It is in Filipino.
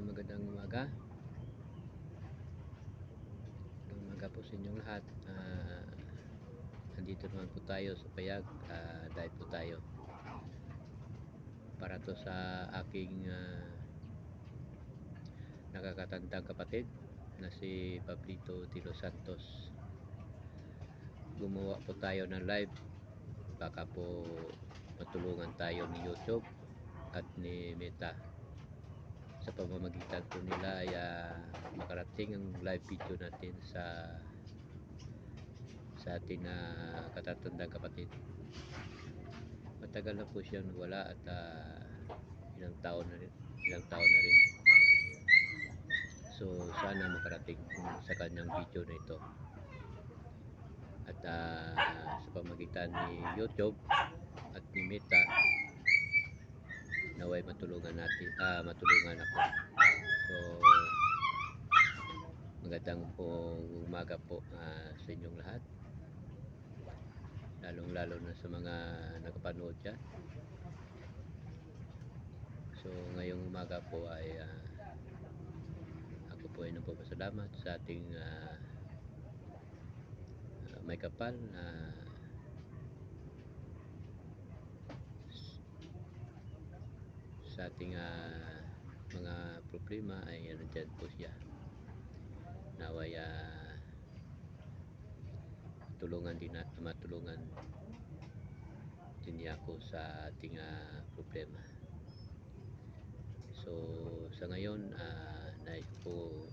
Magandang umaga. Magandang umaga po sa inyong lahat. Nandito naman po tayo sa Payag. Live po tayo para to sa aking nakakatandang kapatid na si Pablito de los Santos. Gumawa po tayo ng live. Baka po matulungan tayo ni YouTube at ni Meta. Sa pamamagitan po nila ay makarating ang live video natin sa ating katatandang kapatid. Matagal na po siyang nawala at ilang taon na rin. So sana makarating sa kanyang video na ito. At sa pamamagitan ni YouTube at ni Meta, naway matulungan ako. So magandang umaga po sa inyong lahat, lalong-lalo na sa mga nakapanood dyan. So ngayong umaga po ay ako po ay nagpapasalamat sa ating may kapal na sa ating mga problema ay nandyan po siya. Naway matulungan din niya ako sa ating problema. So sa ngayon nais ko